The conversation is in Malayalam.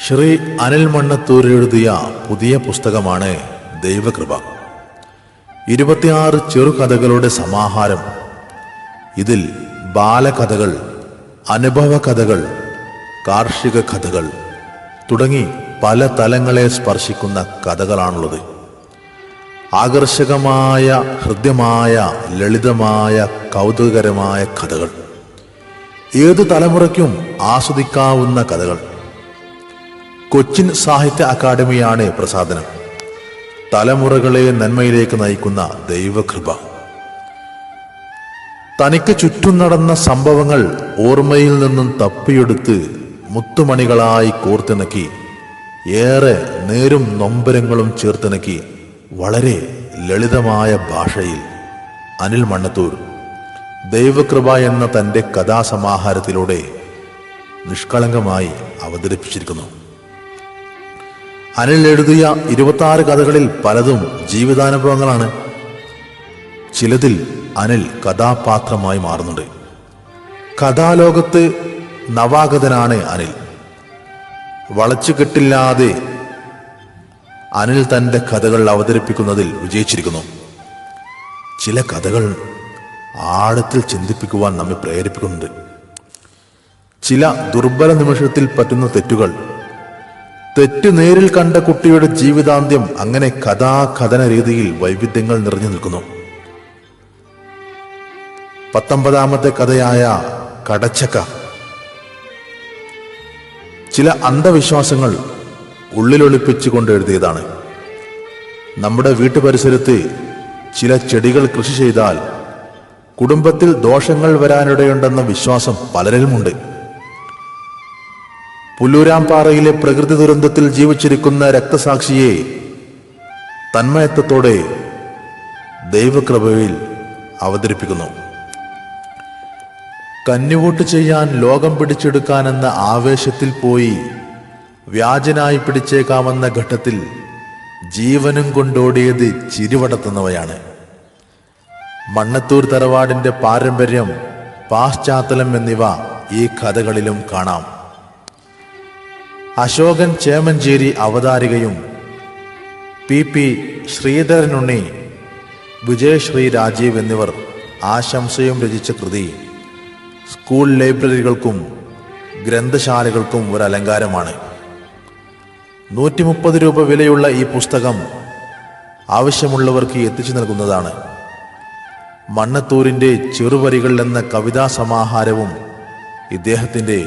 ശ്രീ അനിൽ മണ്ണത്തൂർ എഴുതിയ പുതിയ പുസ്തകമാണ് ദൈവകൃപ. 26 ചെറുകഥകളുടെ സമാഹാരം. ഇതിൽ ബാലകഥകൾ, അനുഭവ കഥകൾ, കാർഷിക കഥകൾ തുടങ്ങി പല തലങ്ങളെ സ്പർശിക്കുന്ന കഥകളാണുള്ളത്. ആകർഷകമായ, ഹൃദ്യമായ, ലളിതമായ, കൗതുകകരമായ കഥകൾ. ഏതു തലമുറയ്ക്കും ആസ്വദിക്കാവുന്ന കഥകൾ. കൊച്ചിൻ സാഹിത്യ അക്കാദമിയാണ് പ്രസാധനം. തലമുറകളെ നന്മയിലേക്ക് നയിക്കുന്ന ദൈവകൃപ. തനിക്ക് ചുറ്റും നടന്ന സംഭവങ്ങൾ ഓർമ്മയിൽ നിന്നും തപ്പിയെടുത്ത് മുത്തുമണികളായി കോർത്തിണക്കി, ഏറെ നേരും നൊമ്പരങ്ങളും ചേർത്തിണക്കി, വളരെ ലളിതമായ ഭാഷയിൽ അനിൽ മണ്ണത്തൂർ ദൈവകൃപ എന്ന തൻ്റെ കഥാസമാഹാരത്തിലൂടെ നിഷ്കളങ്കമായി അവതരിപ്പിച്ചിരിക്കുന്നു. അനിൽ എഴുതിയ 26 കഥകളിൽ പലതും ജീവിതാനുഭവങ്ങളാണ്. ചിലതിൽ അനിൽ കഥാപാത്രമായി മാറുന്നുണ്ട്. കഥാലോകത്ത് നവാഗതനാണ് അനിൽ. വളച്ചുകെട്ടില്ലാതെ അനിൽ തൻ്റെ കഥകൾ അവതരിപ്പിക്കുന്നതിൽ വിജയിച്ചിരിക്കുന്നു. ചില കഥകൾ ആഴത്തിൽ ചിന്തിപ്പിക്കുവാൻ നമ്മെ പ്രേരിപ്പിക്കുന്നുണ്ട്. ചില ദുർബല നിമിഷത്തിൽ പറ്റുന്ന തെറ്റ് നേരിൽ കണ്ട കുട്ടിയുടെ ജീവിതാന്ത്യം, അങ്ങനെ കഥാകഥന രീതിയിൽ വൈവിധ്യങ്ങൾ നിറഞ്ഞു നിൽക്കുന്നു. 19ാമത്തെ കഥയായ കടച്ചക്ക ചില അന്ധവിശ്വാസങ്ങൾ ഉള്ളിലൊളിപ്പിച്ചുകൊണ്ട് എഴുതിയതാണ്. നമ്മുടെ വീട്ടുപരിസരത്ത് ചില ചെടികൾ കൃഷി ചെയ്താൽ കുടുംബത്തിൽ ദോഷങ്ങൾ വരാനിടയുണ്ടെന്ന വിശ്വാസം പലരിലുമുണ്ട്. പുല്ലൂരാംപാറയിലെ പ്രകൃതി ദുരന്തത്തിൽ ജീവിച്ചിരിക്കുന്ന രക്തസാക്ഷിയെ തന്മയത്വത്തോടെ ദൈവകൃപയിൽ അവതരിപ്പിക്കുന്നു. കന്നിവോട്ട് ചെയ്യാൻ ലോകം പിടിച്ചെടുക്കാനെന്ന ആവേശത്തിൽ പോയി വ്യാജനായി പിടിച്ചേക്കാമെന്ന ഘട്ടത്തിൽ ജീവനും കൊണ്ടോടിയത് ചിരിവടത്തുന്നവയാണ്. മണ്ണത്തൂർ തറവാടിന്റെ പാരമ്പര്യം, പാശ്ചാത്തലം എന്നിവ ഈ കഥകളിലും കാണാം. അശോകൻ ചേമഞ്ചേരി അവതാരികയും പി ശ്രീധരനുണ്ണി, വിജയശ്രീ രാജീവ് എന്നിവർ ആശംസയും രചിച്ച കൃതി സ്കൂൾ ലൈബ്രറികൾക്കും ഗ്രന്ഥശാലകൾക്കും ഒരു അലങ്കാരമാണ്. 130 രൂപ വിലയുള്ള ഈ പുസ്തകം ആവശ്യമുള്ളവർക്ക് എത്തിച്ചു നൽകുന്നതാണ്. മണ്ണത്തൂരിൻ്റെ ചെറുവരികൾ എന്ന കവിതാ സമാഹാരവും ഇദ്ദേഹത്തിൻ്റെ